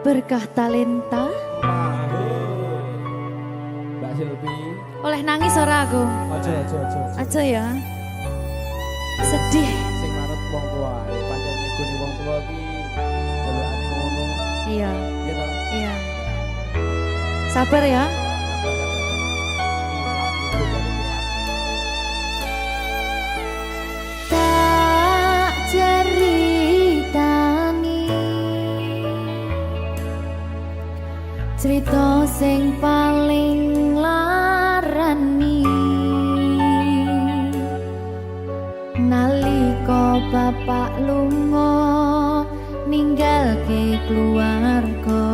Berkah talenta. Mbak Silvi. Oleh nangis ora aku? Aja. Aja ya. Sedih. Sing manut wong tua, pancen ngegoni wong tua ki jelekane ngono. Iya. Iya toh? Iya. Sabar ya. Tak ceritani cerita sing paling larani nalika bapak lunga ninggalke keluarga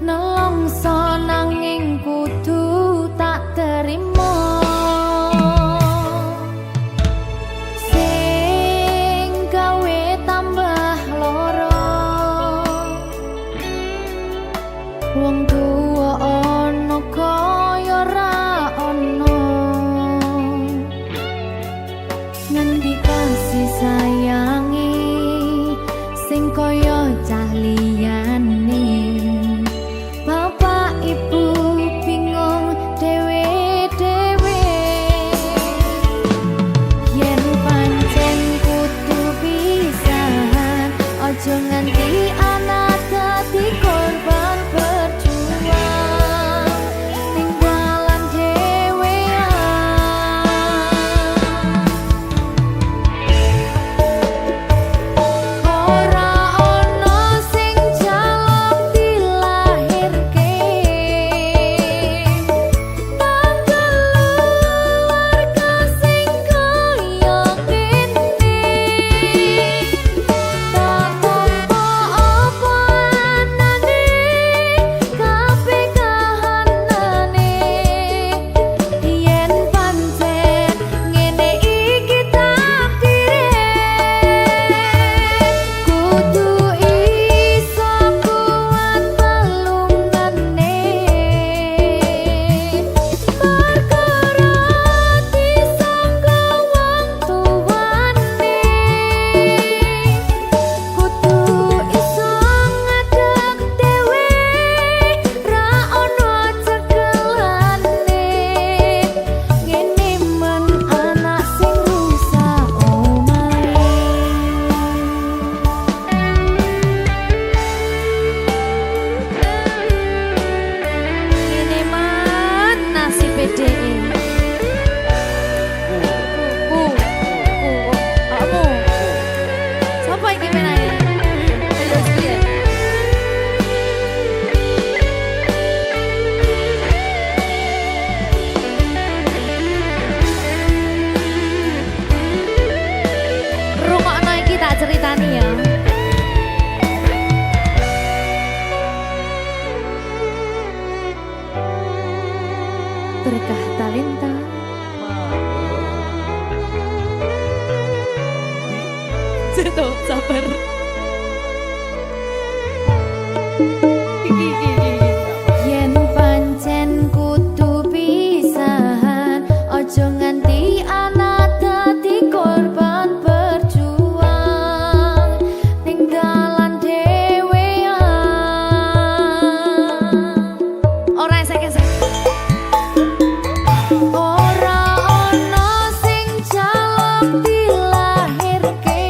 nelongso nanging kudu tak terima sing gawe tambah loro wong tuwa ana kaya ra ana ngendi kasih sayangi sing kaya cah liyane bapak ibu bingung dewe-dewe yen pancen kudu pisahan aja nganti anak dadi korban berjuang ning dalan dhewean ora ana sing jaluk dilahirke nang keluarga sing kaya kene tak tampa apa anane kabeh kahanane yen pancen ngene iki takdire kudu iso kuat pelungane perkara disangka wong tuwane kudu iso ngadeg dhewe ra ono cekelane ngene men anak sing rusak omahe ngene men nasib dhewe kamu sapa iki menane ayo piye rungokno iki tak ceritani ya berkah talenta Seto, sabar. Yen pancen kudu pisahan, ojo nganti anak dadi korban berjuang ning dalan dhewean. Ora esek-esek. Ora ono sing jaluk dilahirke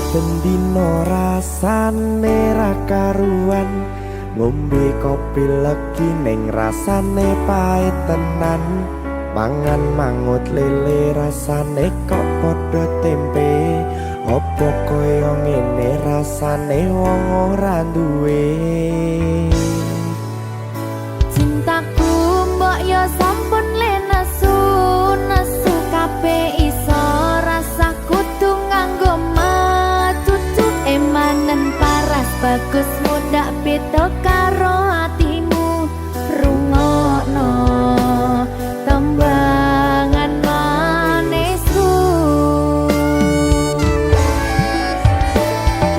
saben dina rasane ra karuan ngombe kopi legi ning rasane pahit tenan mangan mangut lele rasane kok padha tempe opo koyo ngene rasane wong ora duwe Cintaku mbok yo sampun le nesu nesu kabeh iso rasa kudu nganggo matutu emanen paras bagus mudak beda karo atimu rungokno tembangan manisku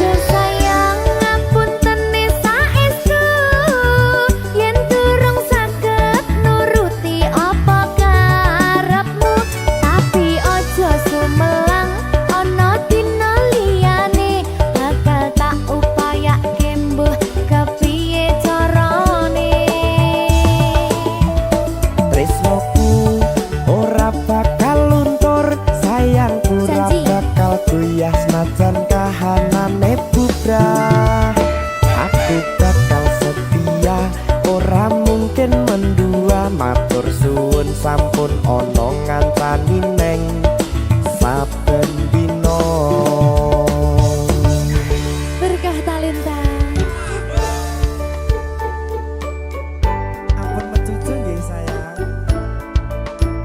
yo sayang ngapunten saestu yen durung saged nuruti apa karepmu tapi aja sumelang ana dina liyane bakal tak upayake mbuh kepiye carane tresnoku ora bakal luntur sayangku ora Janji. bakal goyah senajan kahanane bubrah aku bakal setia ora mungkin mendua matur suwun sampun ana ngancani neng saben dina berkah talenta ampun mecucu nggih sayang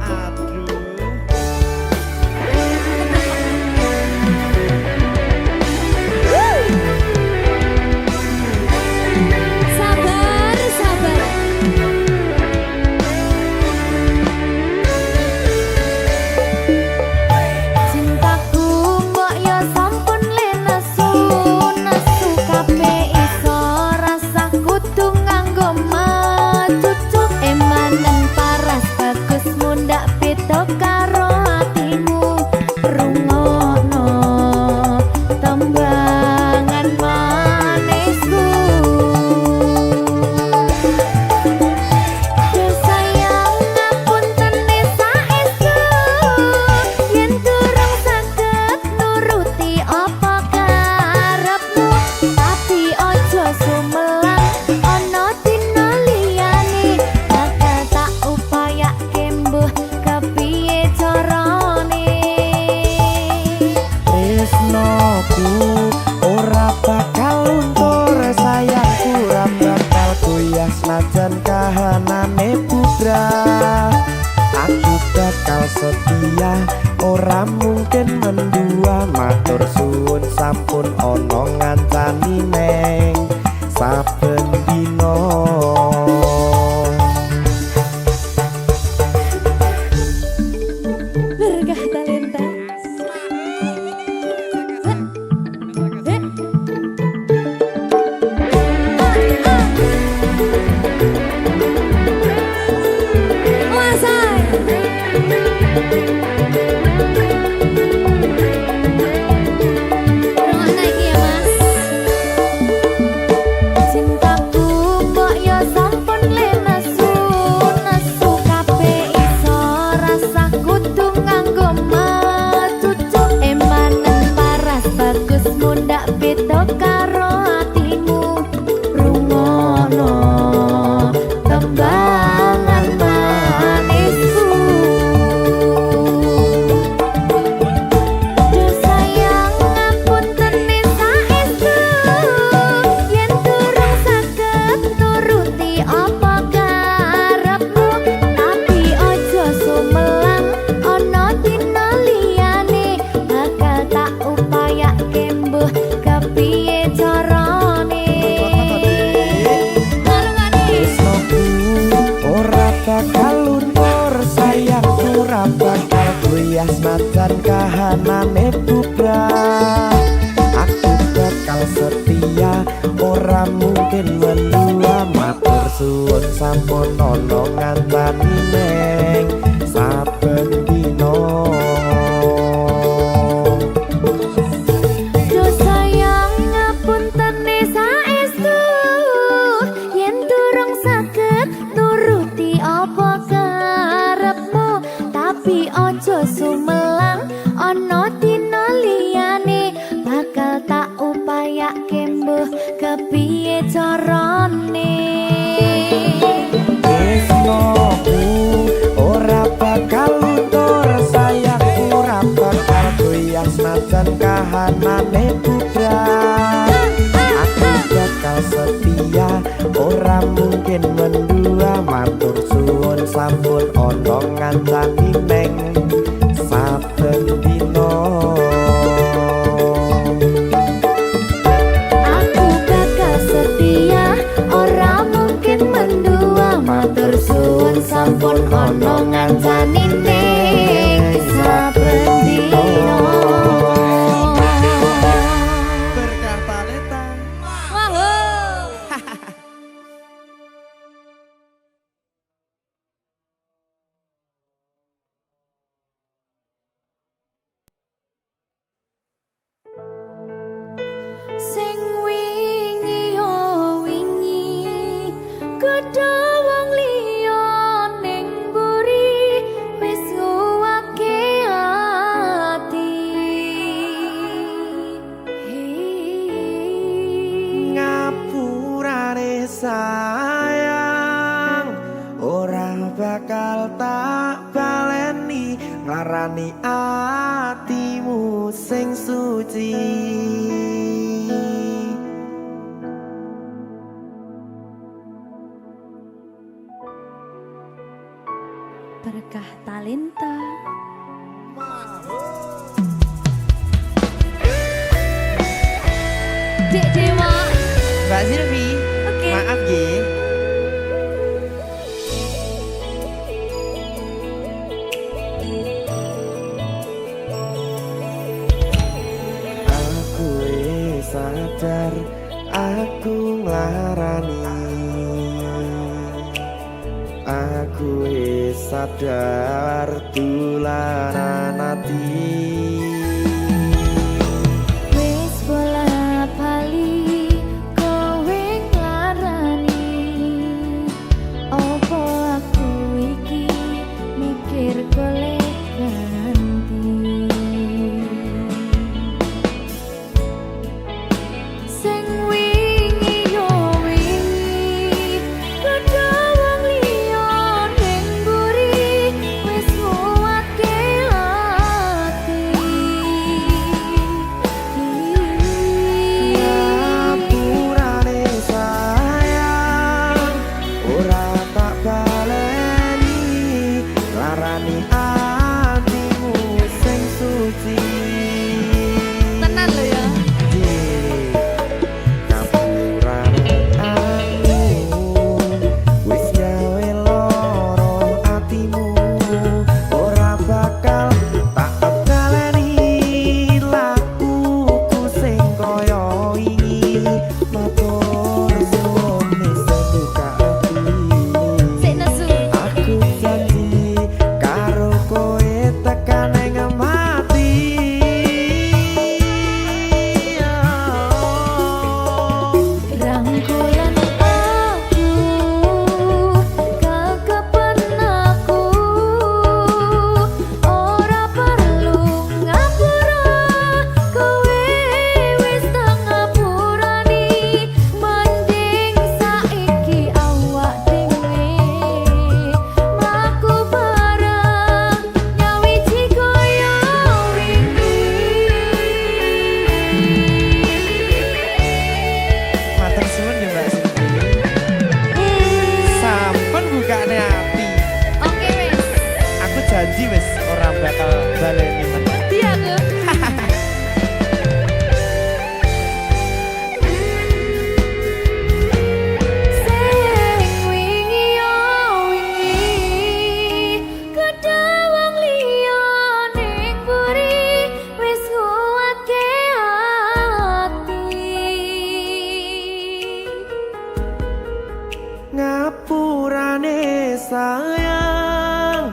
aduh sabar sabar cintaku mbok yo sampun le nesu nesu kabeh iso rasa kudu nganggo matutu emanen paras bagus mundak beda karo atimu rungokno tembangan manisku yo sayang ngapunten saestu yen durung saged nuruti apa karepmu tapi aja sumelang ana dina liyane bakal tak upayake mbuh kepiye carane tresnoku ora bakal luntur sayangku ora bakal goyah senajan kahanane bubrah aku bakal setia ora mungkin mendua matur suwun sampun ana ngancani neng saben dina berkah talenta cintaku mbok yo sampun le nesu nesu kabeh iso rasa kudu nganggo matutu emanen paras bagus mundak beda karo atimu rungokno tembangan manisku yo sayang ngapunten saestu yen durung saged nuruti apa karepmu tapi aja sumelang ana dina liyane bakal tak upayake mbuh kepiye carane tresnoku ora bakal luntur sayangku ora bakal goyah senajan kahanane bubrah aku bakal setia ora mungkin mendua matur suwun sampun ana ngancani neng saben dina yo sayang ngapunten saestu yen durung saged nuruti apa karepmu tapi aja sumelang ana dina liyane bakal wiyas najan kahanane bubrah. Aku bakal setia ora mungkin mendua, matur suwun sampun ana ngancani neng saben dina. Aku bakal setia ora mungkin mendua, matur suwun sampun ana ngancani ning saben dina. Berkah talenta. Sing wingi yo wingi kudu wong liya ning mburi wis nguwake ati. Ngapurane sayang ora bakal tak baleni, ngarani atimu sing suci. Berkah talenta. Dek Dewa. Mbak Silvi, Oke. maaf nggih. Aku wis sadar aku nglarani. Aku wis sadar dolanan ati. Wis bola bali kowe nglarani. Opo aku iki mikir golek ganti. Sing wingi yo wingi kudu wong liya ning mburi wis nguwatke ati. Ngapurane sayang ora tak baleni, larani atimu sing suci. Tenan lho ya. Ngapurane aku wis gawe loro atimu, ora bakal tak baleni lakuku sing kaya wingi. Matur suwun wis buka ati. Sik nesu. Aku janji karo kowe tekan ing mati. Rangkulan aku kekepen aku ora perlu ngapura kowe wis tak ngapurani mending saiki awak dhewe mlaku bareng nyawiji kaya wingi. Matur suwun ya Mbak Silvi. Sampun bukane ati. Oke wis. Aku janji wis ora bakal baleni meneh. Dia ke? Sing wingi yo wingi kudu wong liya ning mburi wis nguwatke ati. Ngapurane sayang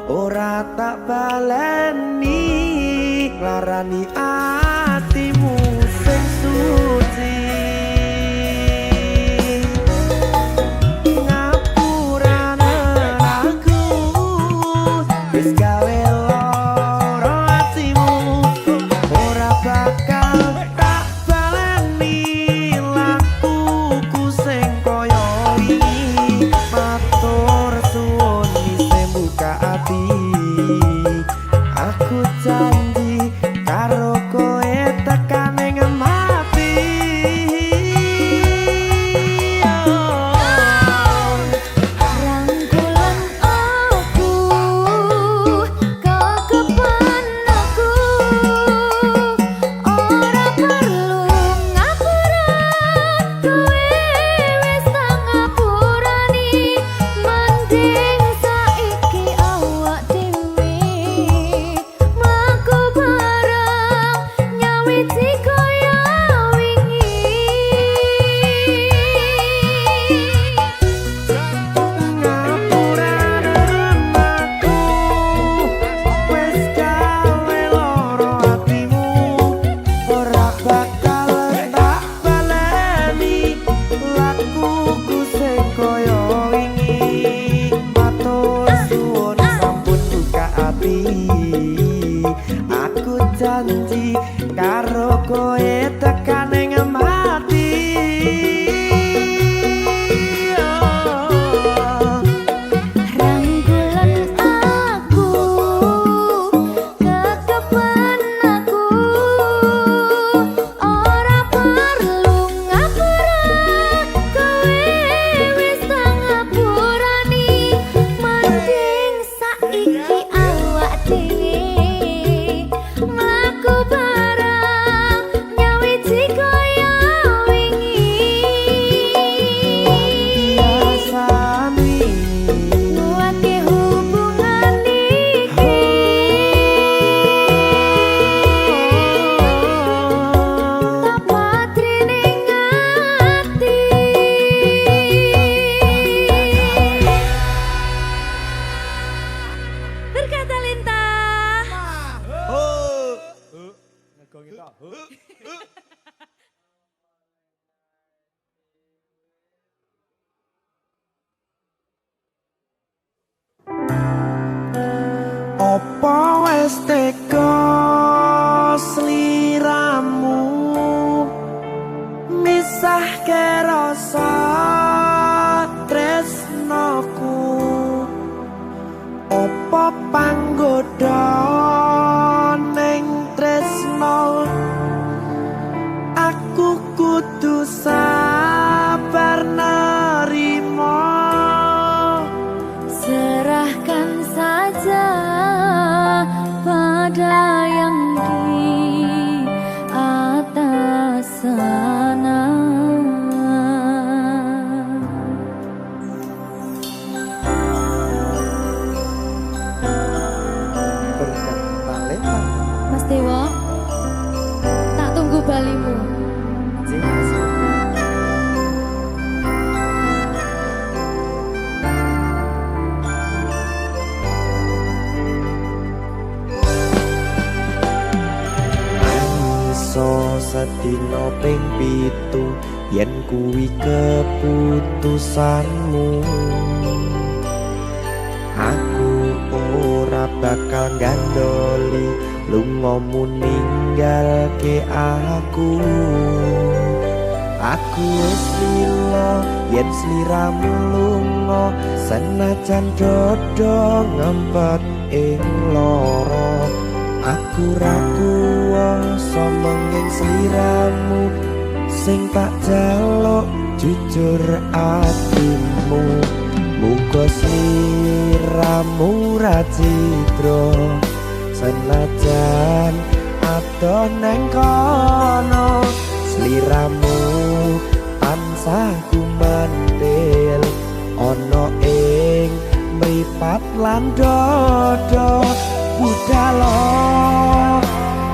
ora tak baleni, larani atimu sing suci. Ngapurane aku wis gawe loro atimu, ora bakal tak baleni lakuku sing kaya wingi. Matur suwun wis buka ati. Aku janji karo karo kowe tekan ing mati. Opo wis teko sliramu misahke rasa tresnoku. Opo panggoda ning tresno aku kudu sabar nerima. Serahkan saja pada yang di atas sana. Berkat talenta Mas Dewa, tak tunggu balimu. Sedina ping 7 yen kuwi keputusanmu, aku ora bakal gandoli lungamu ninggalke aku. Aku wis lila yen sliramu lunga, senajan dodo ngempet ing lara. Aku ra kuwasa menging sliramu sing tak jaluk jujur atimu. Muga sliramu ra cidra senajan adoh neng kono. Sliramu tansah kumandhil ana ing mripat lan dodo. Budalo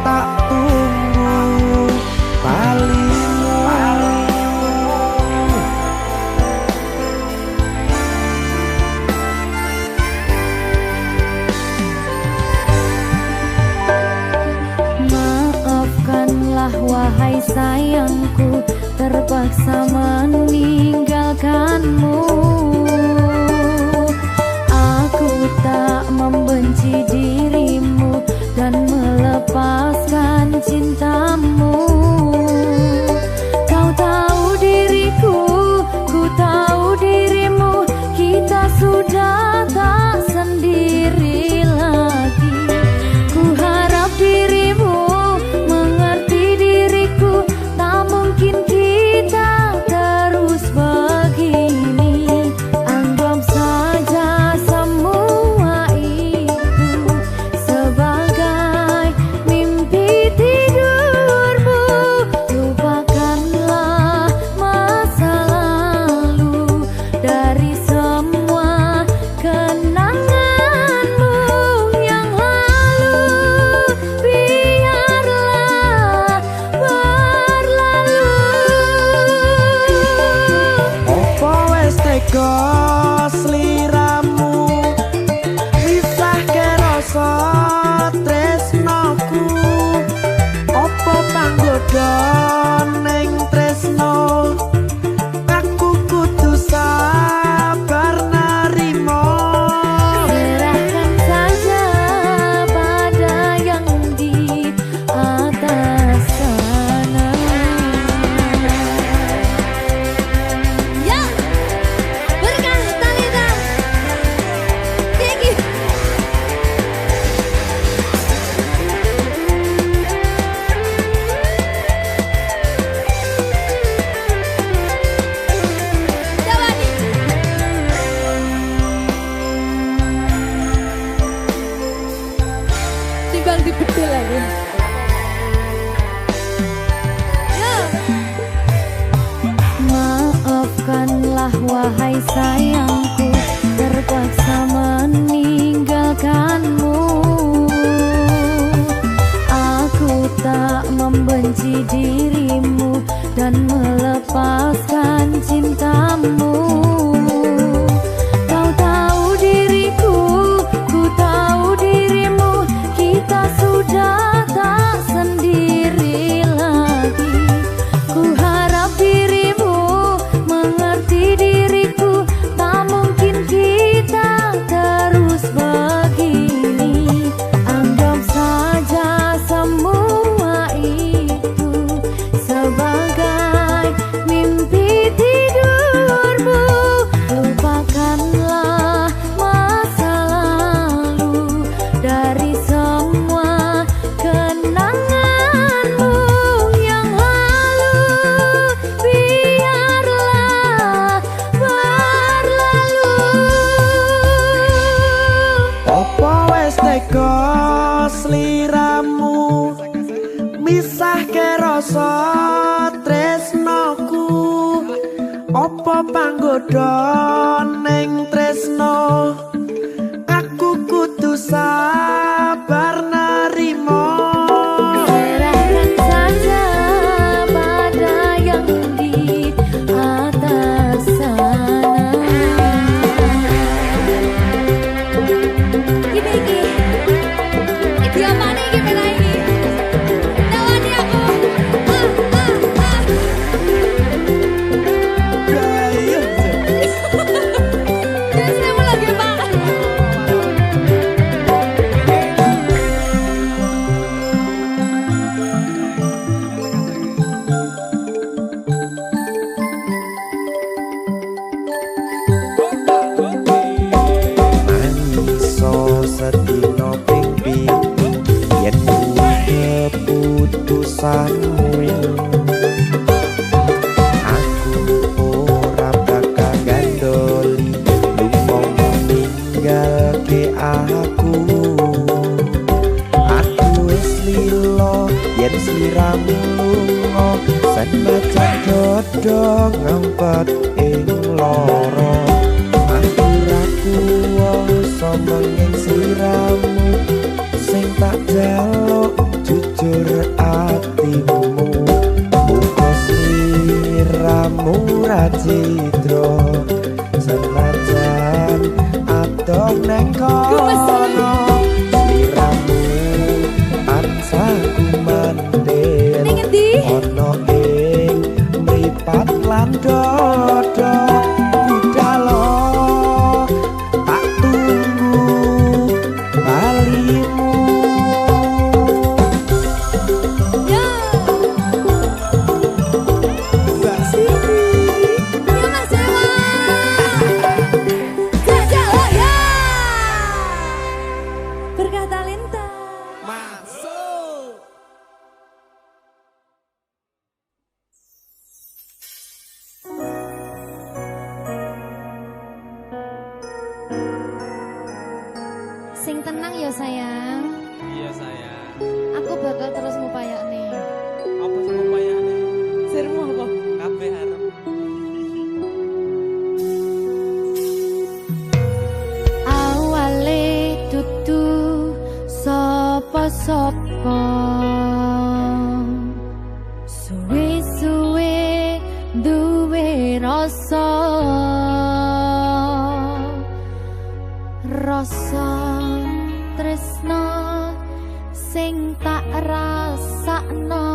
tak tunggu balimu. Maafkanlah wahai sayangku, terpaksa meninggalkanmu. Aku tak membenci dirimu dan melepaskan cintamu. Kau tahu diriku, ku tahu dirimu, kita sudah tak sendiri lagi. Ku harap dirimu mengerti diriku, tak mungkin kita terus begini. Anggap saja semua itu sebagai mimpi tidurmu. Lupakanlah masa lalu dari semua kenanganmu yang lalu. Biarlah berlalu. Opo wis tega sliramu misahke rasa tresnoku. Opo panggoda ning tresno aku kudu sabar nerima. Serahkan saja pada yang di atas sayangku terpaksa meninggalkanmu. Aku tak membenci dirimu dan melepaskan cintamu. Kau tahu diriku, ku tahu dirimu, kita sudah tak sendiri lagi. Ku harap dirimu mengerti diriku, tak mungkin kita terus begini. Anggap saja semua itu sebagai mimpi tidurmu. Lupakanlah masa lalu dari semua kenanganmu yang lalu. Biarlah berlalu. Opo wes teko sliramu misahke rasa tresnoku. Opo panggoda ning tresno, aku kudu sabar narimo. Serahkan saja pada yang di atas sana. Iki dia mana iki pena iki? Tawani aku. Biasanya mau lagi banget. Mangiso sedino ping pitu yen keputusanmu. Aku ora bakal gandoli lunga ninggalke aku. Aku wis lilo yen sliramu lunga, senajan dodo ngempet ing loro. Aku ra kuwasa menging sliramu, sing tak jaluk jujur atimu. Muga sliramu ra cidra, senajan adoh neng kono. Sliramu tansah kumandel Ning endi? ono ing mripat lan dodo. Budalo tak tunggu balimu. Ya. Mbak Siti. Ya Mas Dewa. Jajal ya. Berkah talenta. Masuk. Sing tenang ya sayang. Iya sayang. Aku bakal terus ngupayakne. Apa sih upayane? Sirmu apa? Kabeh arep. Awale dudu sapa-sapa, suwe-suwe duwe rasa. Rasa tresno sing tak rasakno,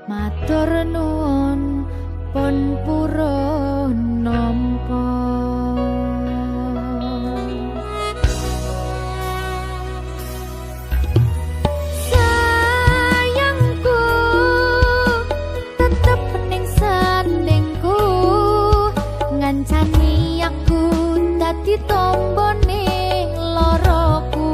matur nuwun pun purun nampa. Sayangku tetep ning sandingku, ngancani aku dadi tombone loroku.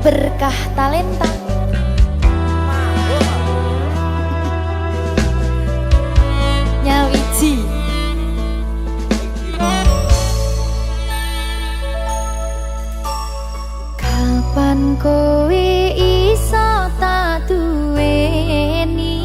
Berkah talenta. Nyawiji. Kapan kowe iso tak duweni?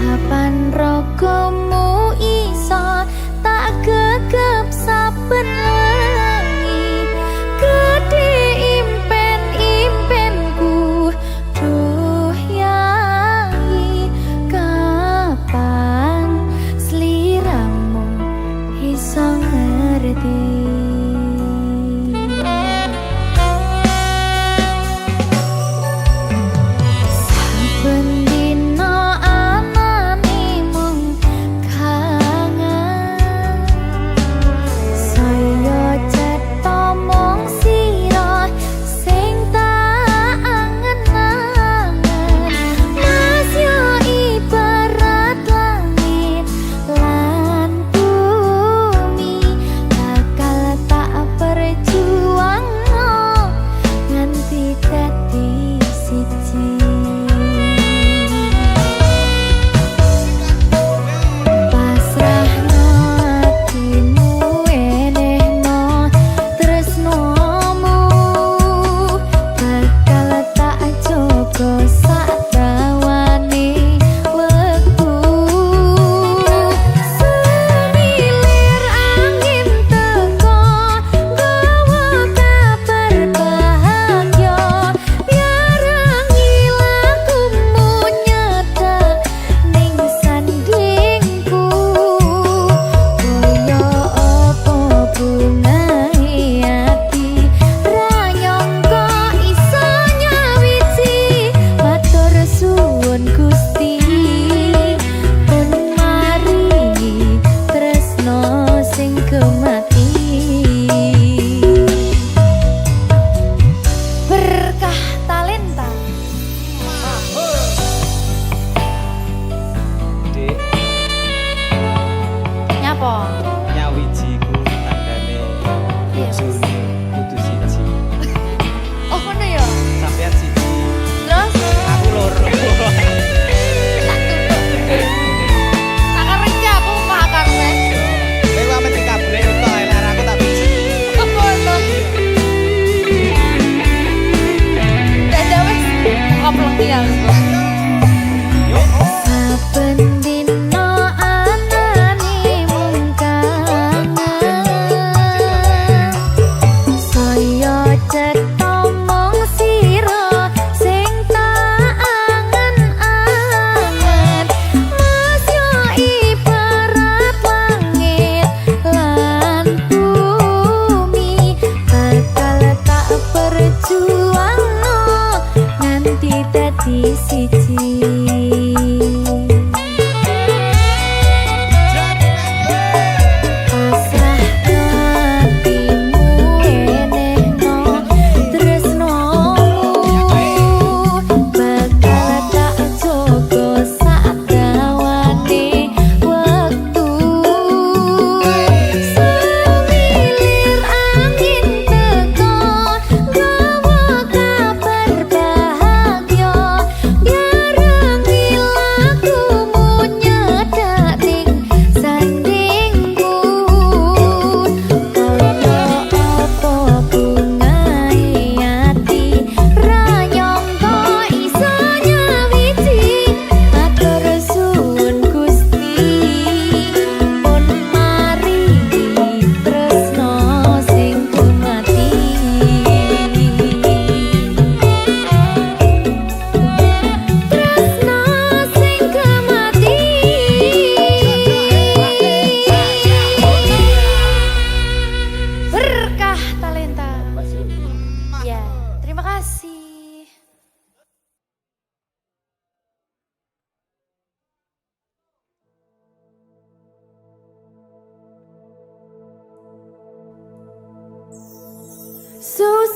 Kapan rogomu iso tak gegep saben wengi? Gede impen-impenku, duh yai, kapan sliramu iso ngerti? Saya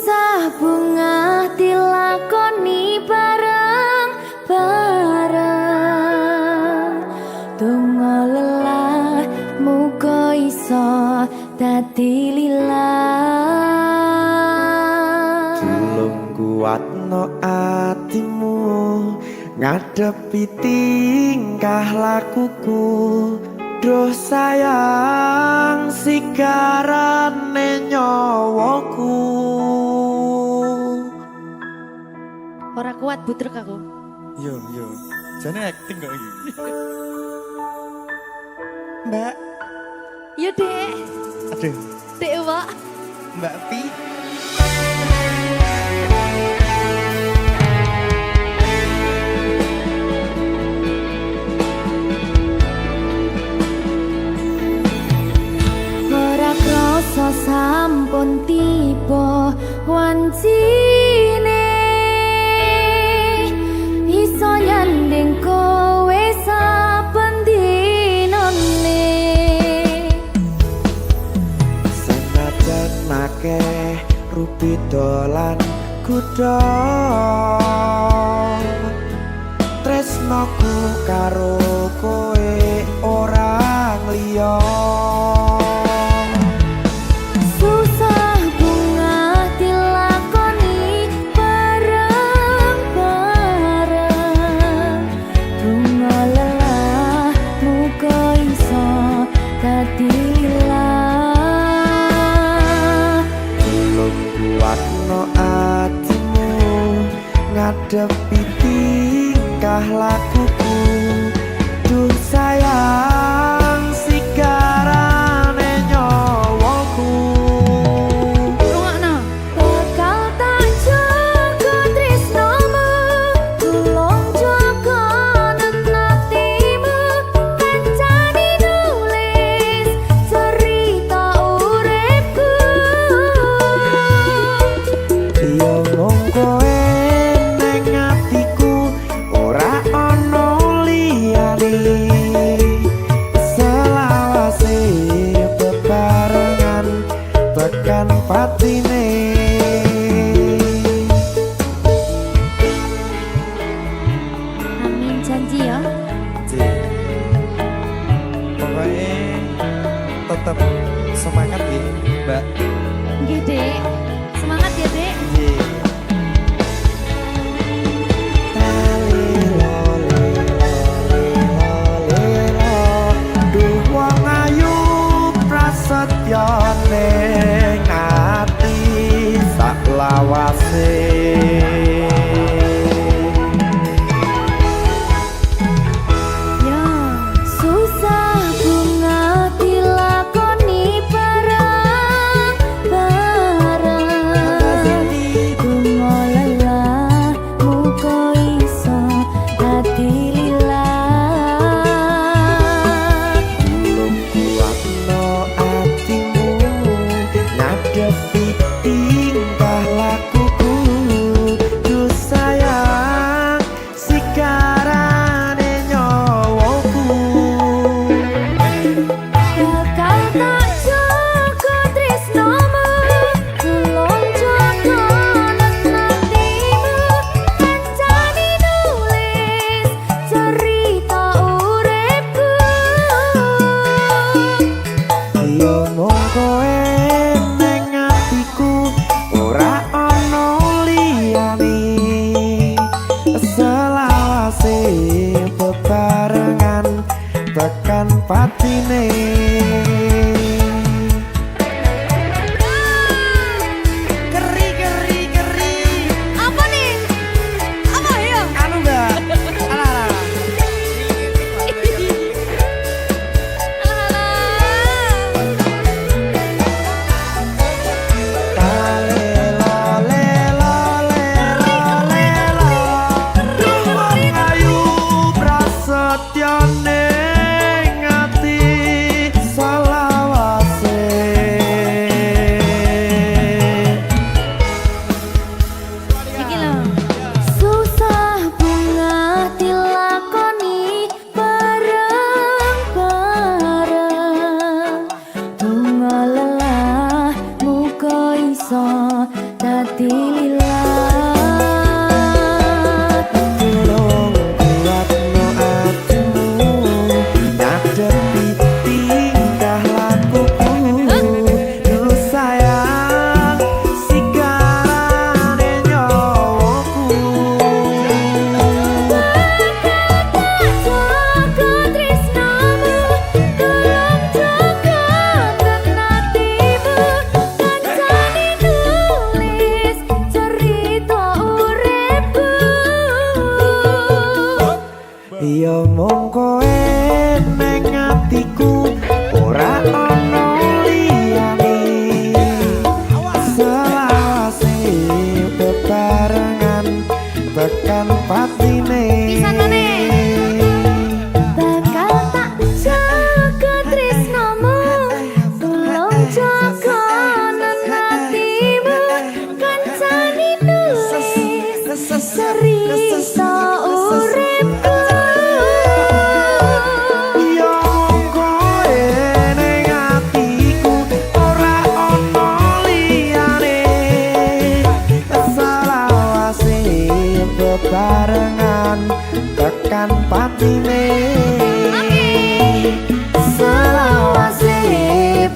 Susah bunga dilakoni bareng-bareng. Donga lelah muga iso dadi lillah. Tulung kuatno atimu ngadepi tingkah lakuku. Duh sayang sigarane nyawaku. Ora kuat butrek aku. Yo, jane acting kok iki. Mbak, Yo Dek. aduh, Dek Wak. Mbak Pi. Ora krasa sampun tiba wancine. Iso nyanding kowe saben dinane. Senajan akeh rupi dolan kuda. Tresnoku karo kowe ora liya. Susah bunga dilakoni bareng-bareng. Bunga lelah muga iso dadi lillah. Tulung kuatno atimu ngadepi tingkah lakuku. Duh sayang sigarane nyawaku. Rungokno. Bakal tak jaga tresnomu, tulung jaga nenatimu. Kancane nulis cerita uripku. Yo mung kowe nang atiku ora ana liyane. Selawase bebarengan tekan patine. Amin janji ya. Pokoknya tetap semangat ya, Mbak. Nggih, Dek. Semangat ya, Dek. Iya. Duh wong ayu prasetya ning ati saklawase. Ya, susah bunga dilakoni bareng-bareng. Bunga lelah muga iso dadi lillah. Tulung kuatno atimu ngadepi tingkah lakuku. Duh sayang sigarane nyawaku. Bakal tak jaga tresnomu, tulung jaga nenatimu. Kancane nulis cerita uripku. Yo mung kowe nang atiku ora ana liyane. Selawase bebarengan tekan patine. Keri. Apa nih? Apa ya? Anu Mbak, alah. Duh wong ayu prasetya ning ati Yo mung kowe ning atiku ora ono liyane selawase bebarengan tekan patine bakal tak jaga tresnomu tulung jaga nanatimu kancani nulis cerita uripku yo mung kowe ning atiku ora ono liyane selawase bebarengan tekan patine selawase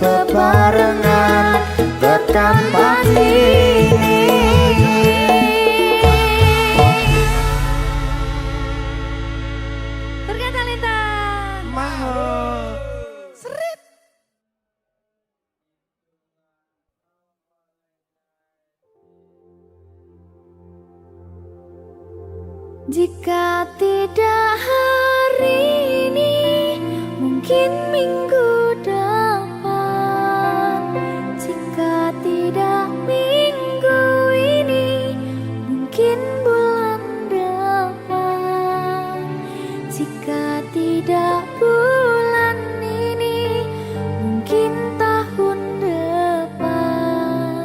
bebarengan tekan patine. Berkata Lita Mahal. Seret. jika tidak hari ini mungkin minggu depan jika tidak minggu ini mungkin bulan depan jika tidak bulan ini mungkin tahun depan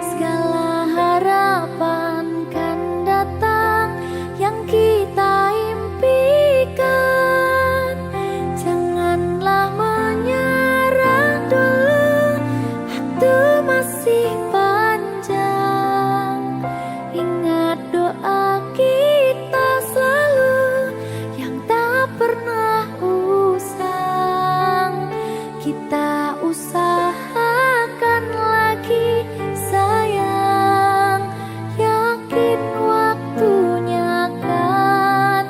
segala harapan kan datang yang kita impikan janganlah menyerah dulu waktu masih panjang ingat doa kita selalu yang tak pernah usang kita usahakan lagi sayang yakin waktunya akan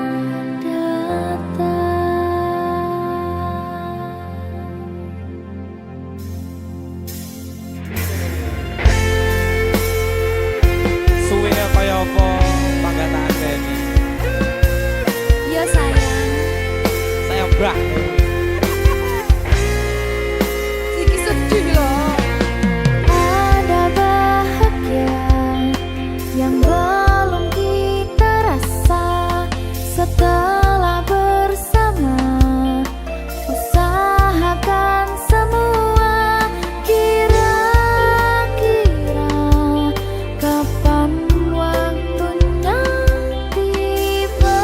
datang. Suwe kaya apa pangkat akeni. Yo sayang, Saya brak. sedikit sedih loh. Ada bahagia yang belum kita rasa setelah bersama. Usahakan semua kira-kira kapan waktunya tiba.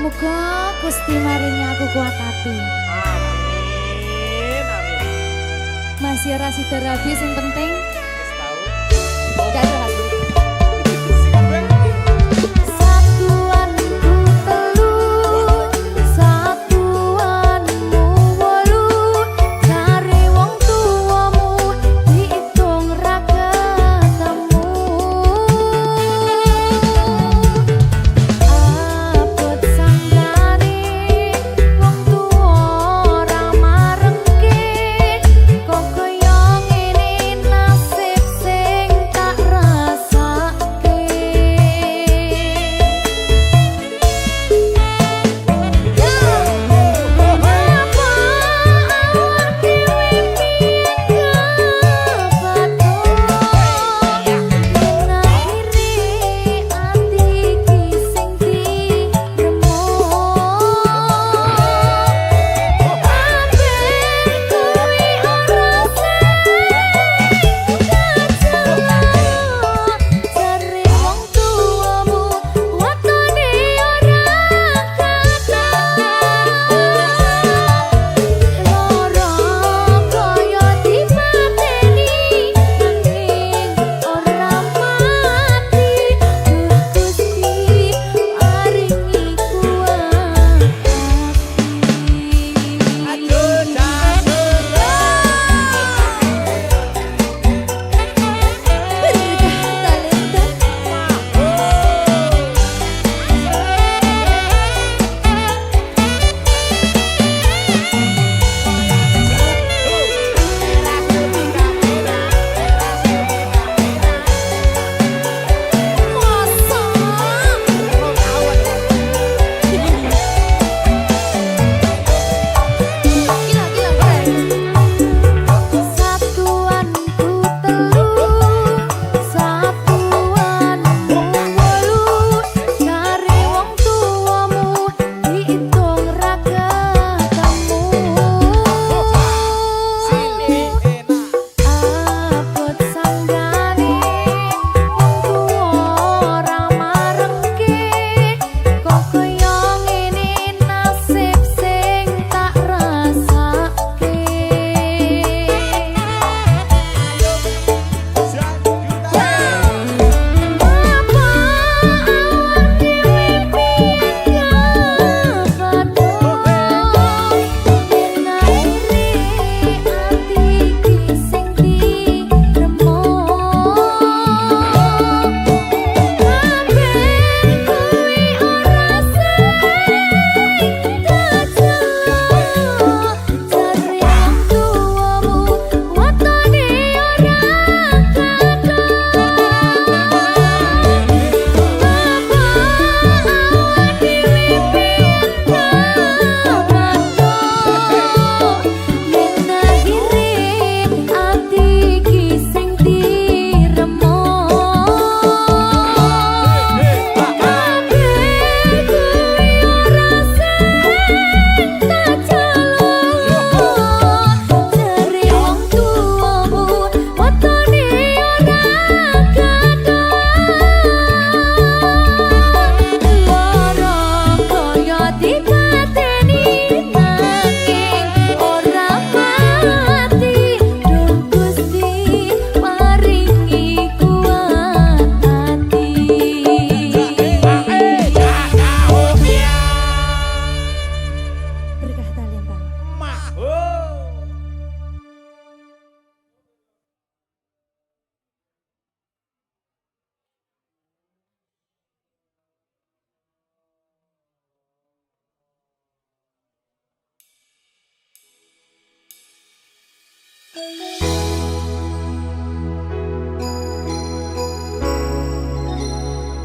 Muga-muga Gusti maringi aku kuat hati. Amin, amin. Masih ora sida rabi sing penting Wis tahu. gak ada hati.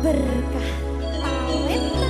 Berkah talenta.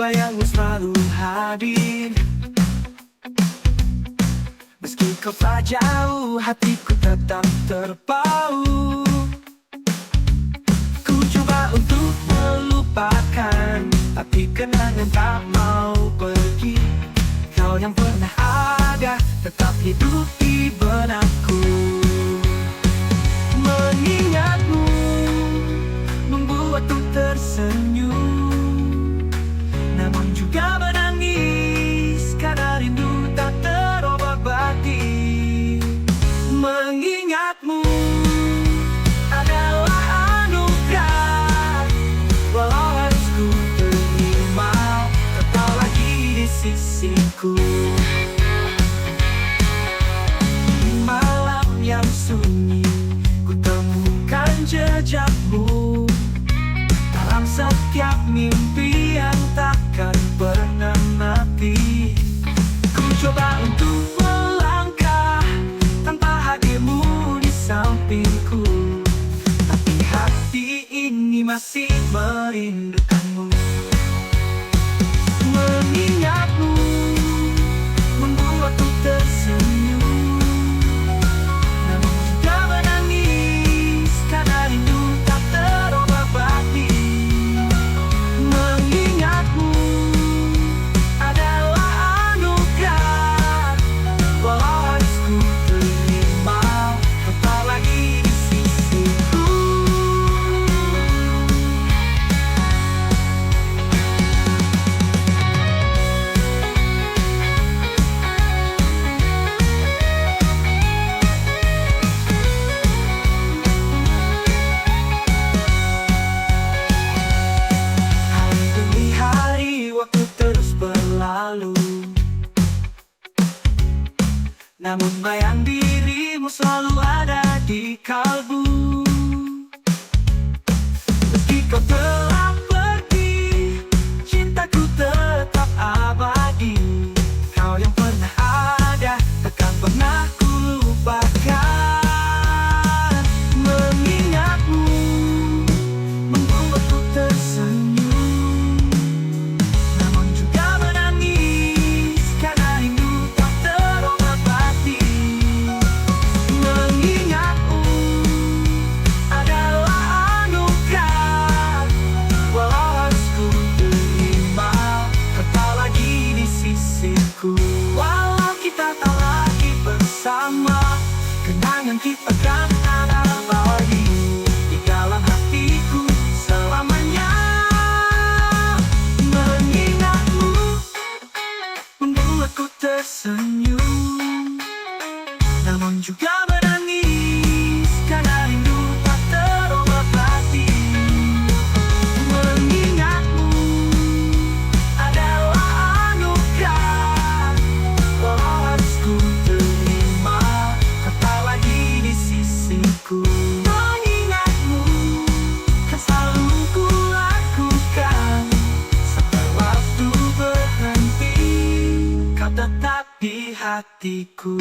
bayangmu selalu hadir. Meski kau tak jauh, hatiku tetap terpaut. Ku coba untuk melupakan, tapi kenangan tak mau pergi. Kau yang pernah ada, tetap hidup di benakku. Mengingatmu membuatku tersenyum, namun juga menangis karena rindu tak terobati. Mengingatmu adalah anugerah, walau harus ku terima, tetap lagi di sisiku. Di malam yang sunyi, ku temukan jejakmu dalam setiap mimpi yang takkan pernah mati. Ku coba untuk melangkah tanpa hadirmu di sampingku, tapi hati ini masih merindukanmu. Mengingatmu membuatku tersenyum, namun juga menangis karena rindu tak terobati. Mengingatmu adalah anugerah, walau harus ku terima, tetap lagi di sisiku. Hari demi hari waktu terus berlalu, namun bayang dirimu selalu ada di kalbu. Meski kau telah pergi, cintaku tetap abadi. Kau yang pernah ada, takkan pernah ku lupakan. Mengingatmu membuatku tersenyum, namun juga menangis karena rindu tak terobati. Mengingatmu adalah anugerah, walau harus ku terima, tetap lagi di sisiku. Walau kita tak lagi bersama, kenangan kita kan ada lagi di dalam hatiku selamanya. Mengingatmu membuatku tersenyum, namun juga menangis karena rindu tak terobati. Mengingatmu adalah anugerah, walau harus ku terima, tetap lagi di sisiku. Mengingatmu kan selalu ku lakukan, sampai waktu berhenti, kau tetap di hatiku.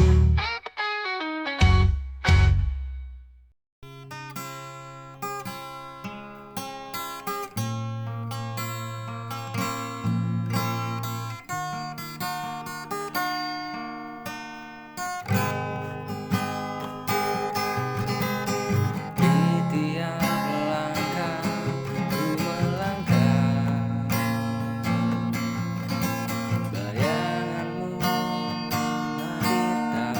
Di tiap langkah ku melangkah, bayanganmu hadir tak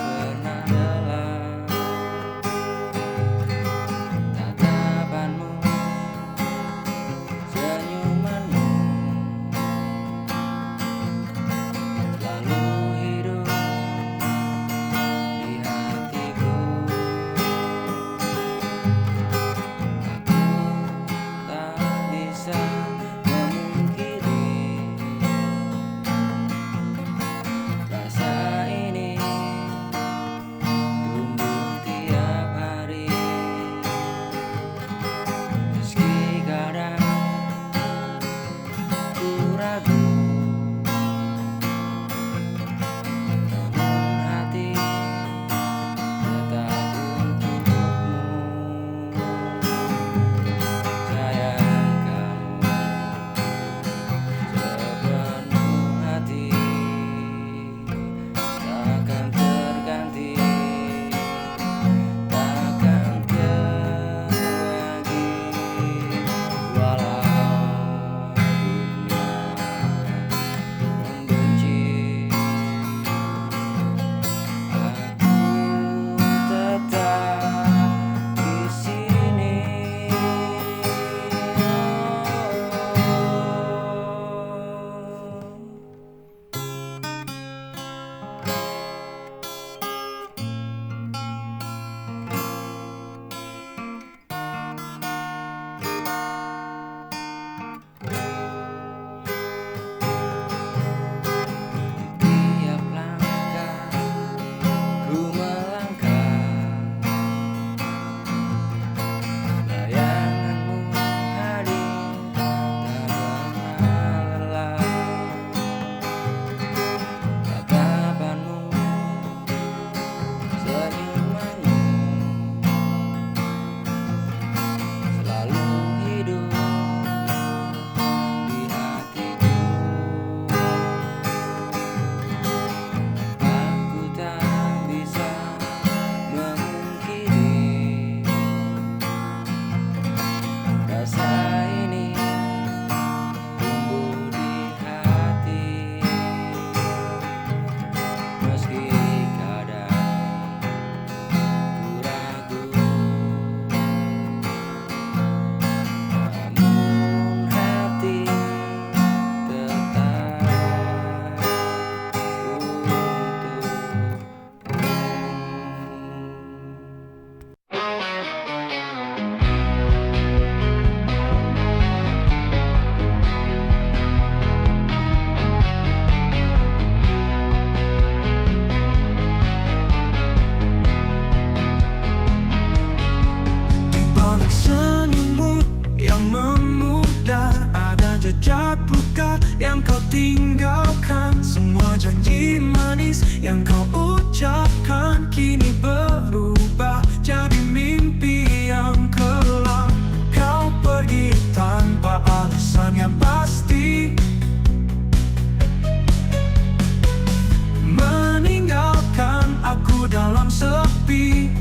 yang kau ucapkan kini berubah jadi mimpi yang kelam. Kau pergi tanpa alasan yang pasti, meninggalkan aku dalam sepi.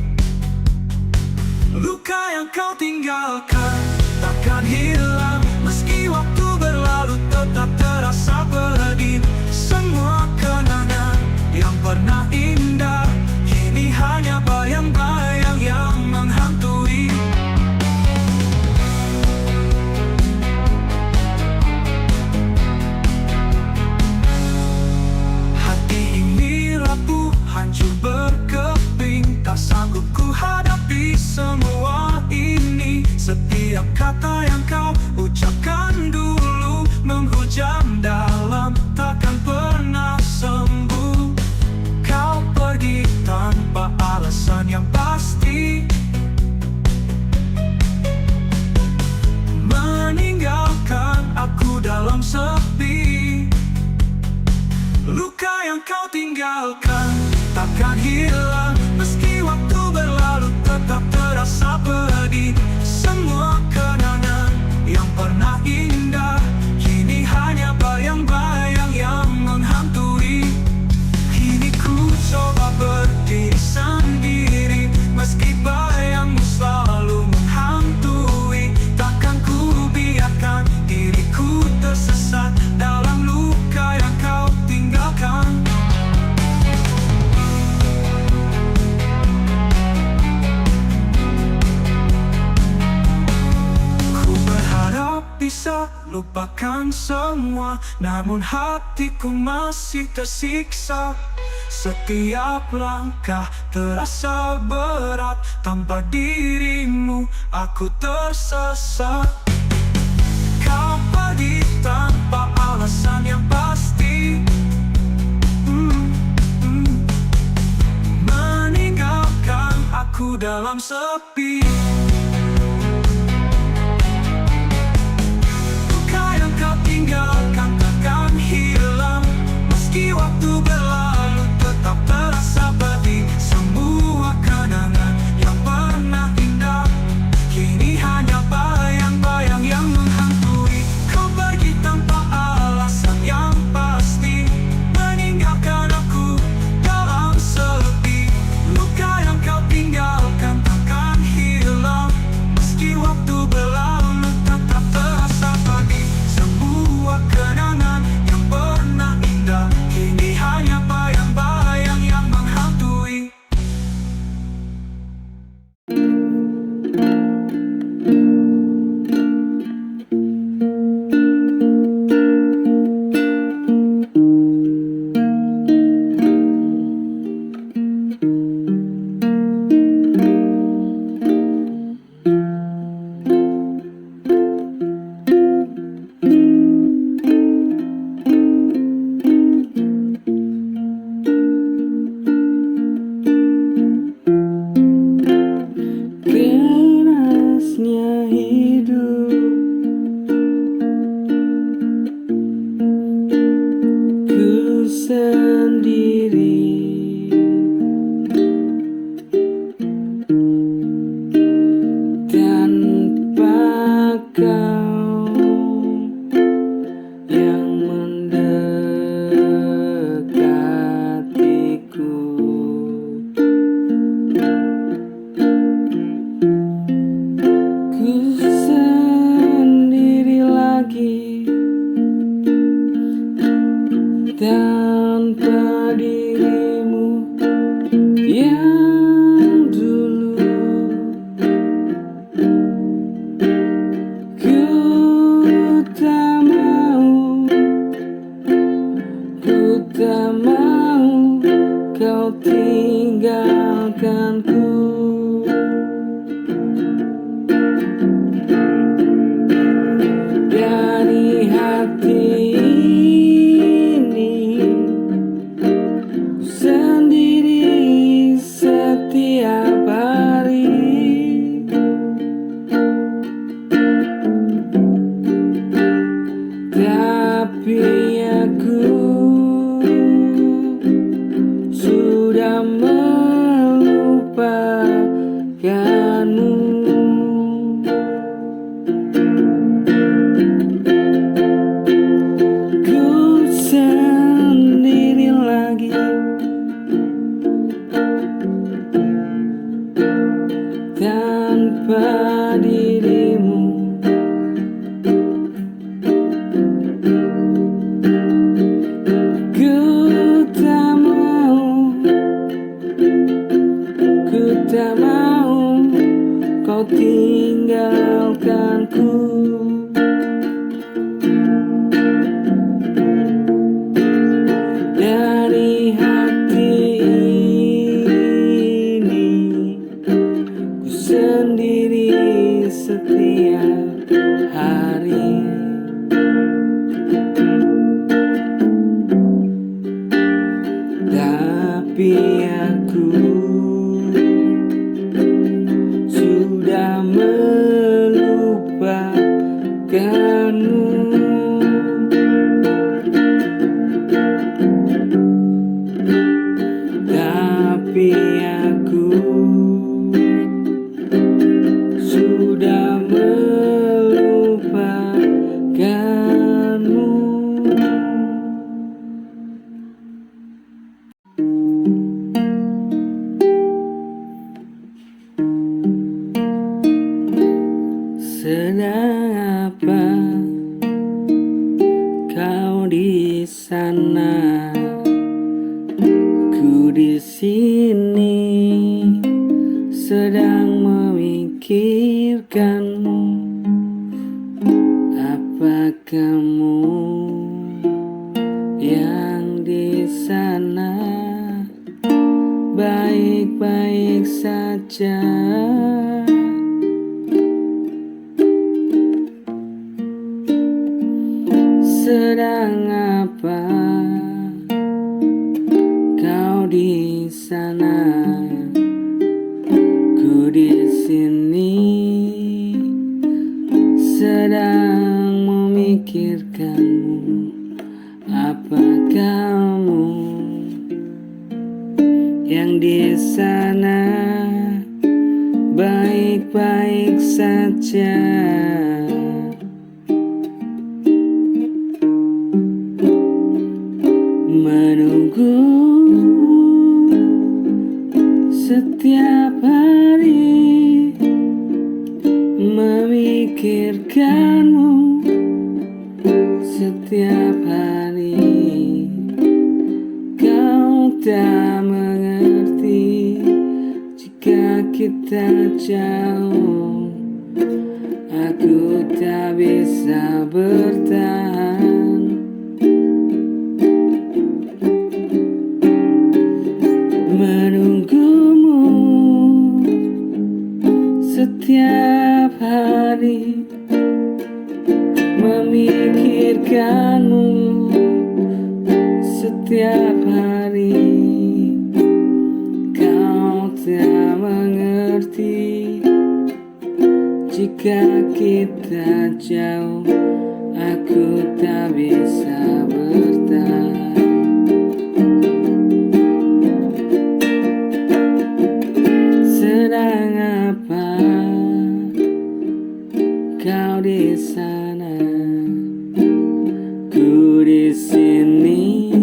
Luka yang kau tinggalkan takkan hilang, meski waktu berlalu tetap terasa pedih. Semua kenangan yang pernah indah kini hanya bayang-bayang yang menghantui. Hati ini rapuh, hancur berkeping, tak sanggup ku hadapi semua ini. Setiap kata yang kau ucapkan dulu menghujam dalam, takkan pernah sembuh. Kau pergi tanpa alasan yang pasti, meninggalkan aku dalam sepi. Luka yang kau tinggalkan takkan hilang, meski waktu berlalu tetap terasa pedih. Semua kenangan yang pernah indah kini hanya bayang-bayang yang menghantui. Kini ku coba berdiri sendiri, meski bayangmu selalu menghantui. Takkan ku biarkan diriku tersesat dalam luka yang kau tinggalkan. Bisa lupakan semua, namun hatiku masih tersiksa. Setiap langkah terasa berat, tanpa dirimu aku tersesat. Kau pergi tanpa alasan yang pasti, meninggalkan aku dalam sepi. Tinggalkan takkan hilang, meski waktu berlalu tetap terasa pedih. Semua kenangan yang pernah indah kini hanya bayang-bayang yang menghantui. Kau pergi tanpa alasan yang pasti, meninggalkan aku dalam sepi. Luka yang kau tinggalkan takkan hilang, meski waktu berlalu tetap terasa pedih. Semua kenangan yang pernah indah kini hanya bayang-bayang yang menghantui. Kerasnya hidup, ku sendiri, tanpa kau yang mendekatiku. Ku sendiri lagi, tanpa dirimu yang dulu. Ku mengabaikanmu. Ku sendiri lagi, tanpa dirimu. Ku tak mau kau tinggalkanku. Dari hati ini ku sendiri setiap hari. Tapi aku sudah melupakanmu. Tapi aku sudah melupakanmu. Sedang apa kau di sana? Ku di sini sedang memikirkanmu. Apa kamu yang di sana baik-baik saja? Sedang apa kau di sana? Ku di sini sedang memikirkanmu. Apa kamu yang di sana baik-baik saja? Menunggu setiap hari, memikirkanmu setiap hari. Kau tak mengerti jika kita jauh. Aku tak bisa bertahan. Menunggumu setiap hari, memikirkanmu setiap hari. Kau tak mengerti jika kita jauh. Aku tak bisa bertahan. Sedang apa kau di sana? Ku di sini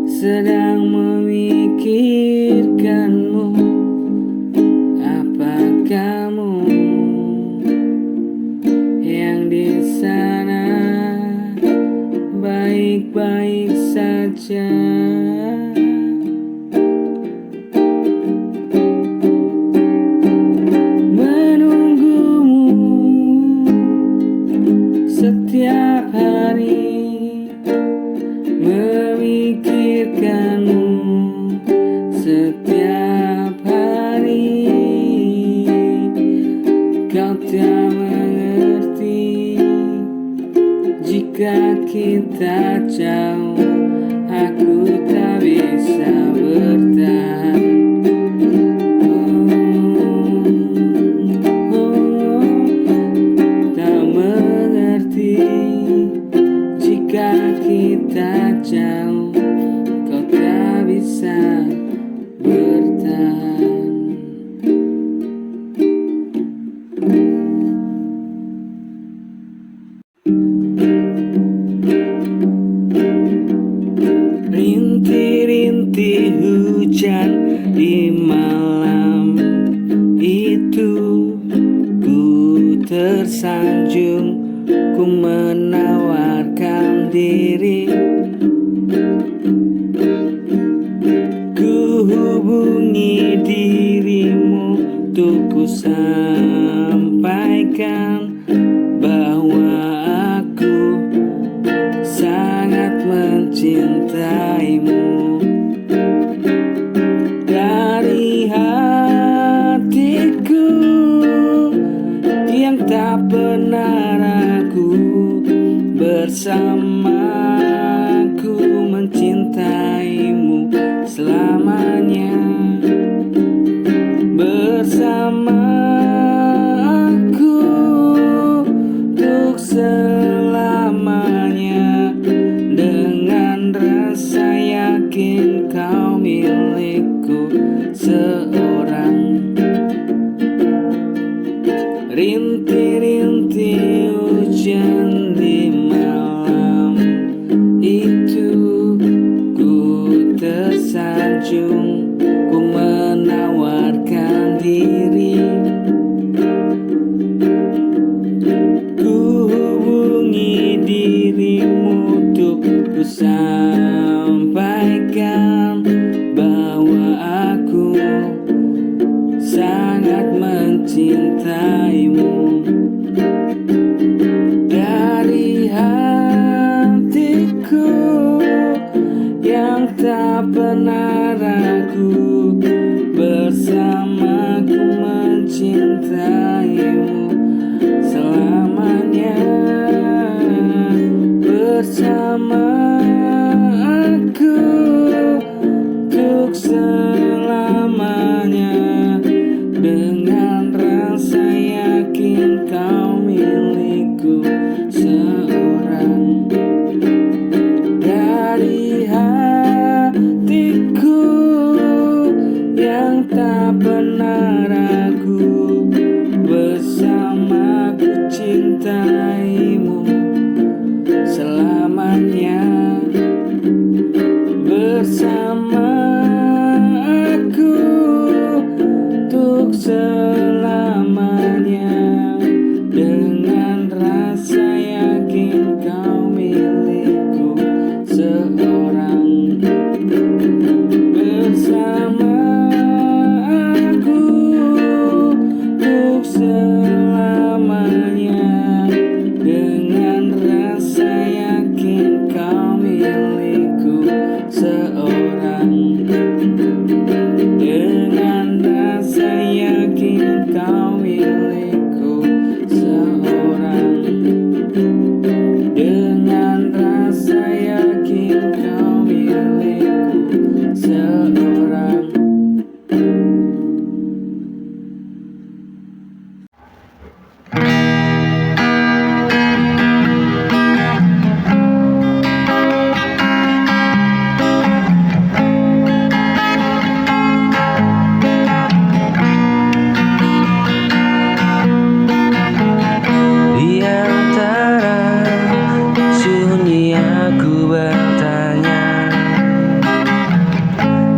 sedang memikirkanmu. Apa kamu yang di sana baik-baik saja? Setiap hari, memikirkanmu setiap hari. Kau tak mengerti jika kita jauh. Aku tak bisa bertahan. Jika kita jauh, kau tak bisa bertahan. itu ku tersanjung, ku menawarkan diri. Ku hubungi dirimu untuk ku sampaikan bahwa aku sangat mencintaimu. Dari hatiku yang tak pernah ragu, bersamaku mencintaimu selamanya. Bersama aku untuk selamanya, dengan rasa yakin kau milikku seorang. Rintik-rintik hujan di malam itu, ku tersanjung, ku menawarkan diri. Ku hubungi dirimu untuk ku sampaikan bahwa aku sangat mencintaimu. Dari hatiku yang tak pernah ragu, bersamaku mencintaimu selamanya. Bersama aku untuk selamanya, dengan rasa yakin kau milikku seorang. Dari hatiku yang tak pernah ragu, bersamaku cintaimu selamanya. Bersama aku untuk selamanya, dengan rasa yakin kau milikku seorang. Bersama aku untuk selamanya, dengan rasa yakin kau milikku seorang. Dengan rasa yakin kau milikku seorang. Dengan rasa yakin kau milikku seorang. Di antara sunyi aku bertanya,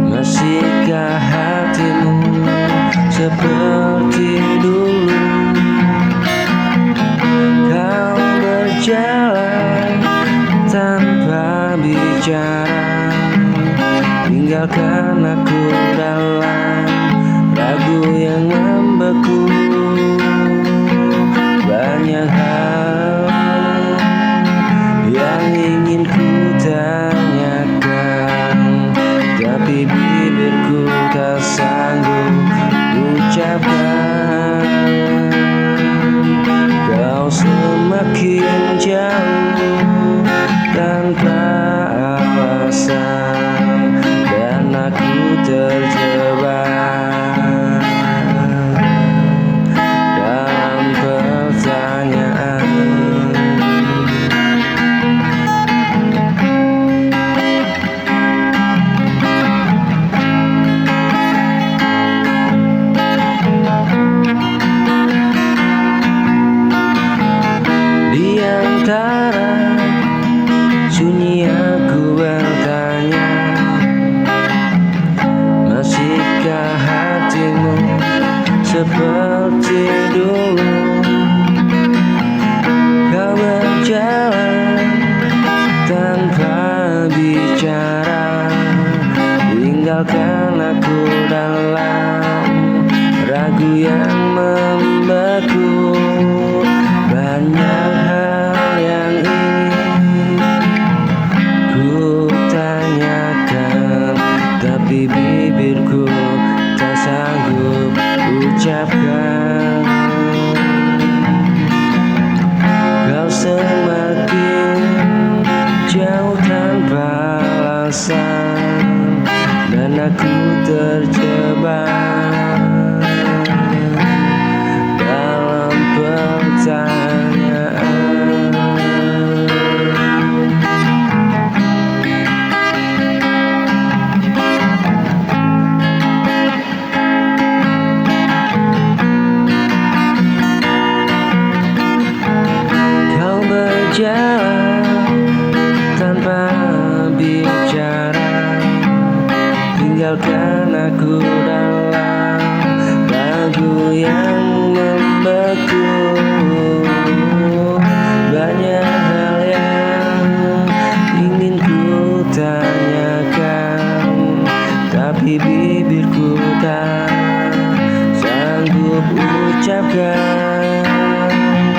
masihkah hatimu seperti dulu? Kau berjalan tanpa bicara, tinggalkan aku dalam ragu yang membeku. Banyak hal yang ingin ku tanyakan, tapi bibirku tak sanggup ucapkan. Kau semakin jauh tanpa alasan, dan aku terjebak dalam pertanyaan. Di antara seperti dulu. Kau berjalan tanpa bicara, tinggalkan aku dalam ragu yang membeku. Banyak hal yang ingin ku tanyakan, tapi bibirku tak sanggup ucapkan. Kau semakin jauh tanpa alasan, dan aku terjebak dalam pertanyaan. Kau berjalan tanpa bicara, tinggalkan aku dalam lagu yang membeku. Banyak hal yang ingin ku tanyakan, tapi bibirku tak sanggup ucapkan.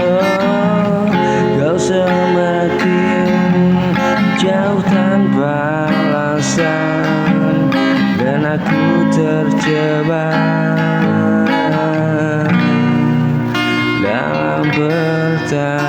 Oh, kau semakin jauh tanpa alasan, dan aku terjebak dalam pertanyaan.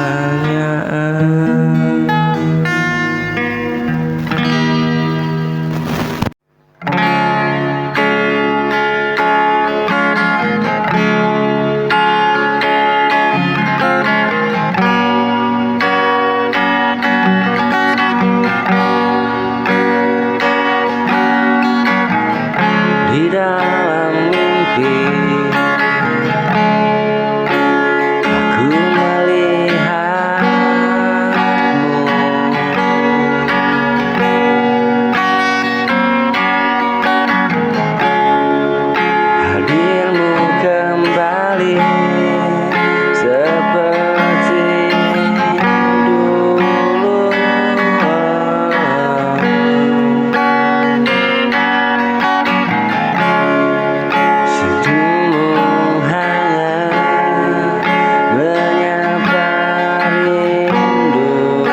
Di dalam mimpi aku melihatmu, hadirmu kembali seperti dulu. Senyummu hangat menyapa rindu,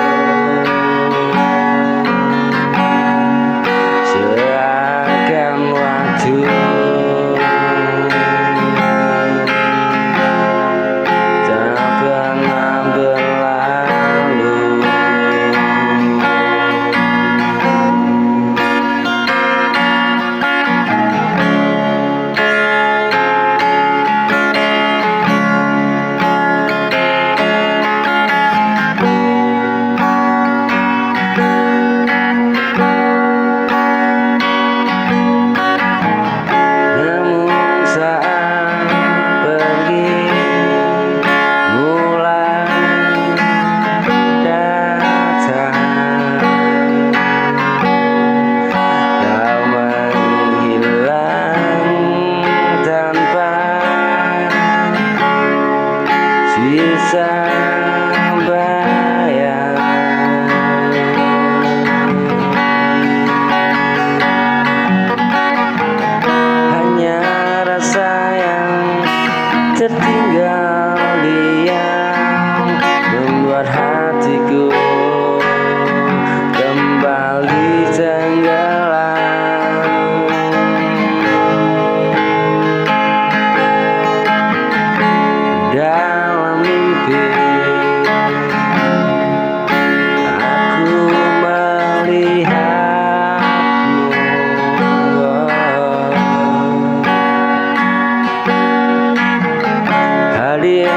seakan waktu tak pernah berlalu. Namun saat pergi mulai datang, kau menghilang tanpa sisa bayang. Hanya rasa yang tertinggal diam membuat hatiku kembali tenggelam dalam mimpi. Aku melihatmu, hadir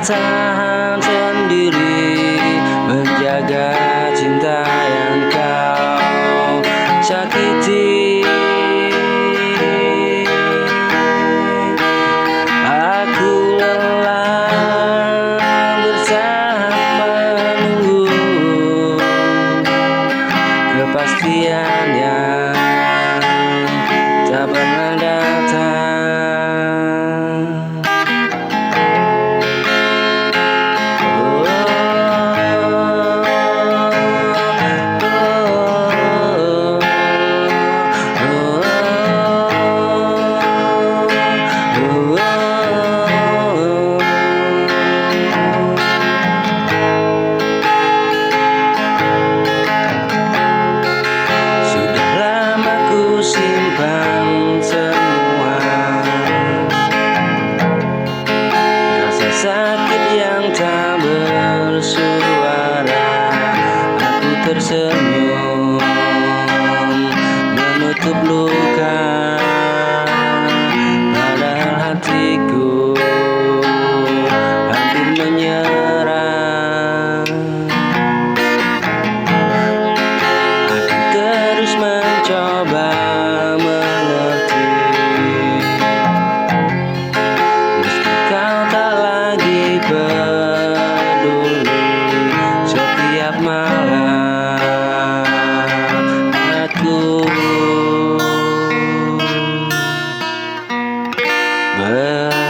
tahan sendiri, menjaga cinta yang kau sakiti. Aku lelah bertahan menunggu kepastian yang tak pernah datang. Sudah lama ku simpan semua rasa sakit yang tak bersuara. Aku tersenyum menutup luka, padahal hatiku hampir menyerah. Aku terus mencoba mengerti, meski kau tak lagi peduli. Setiap malam aku bertanya.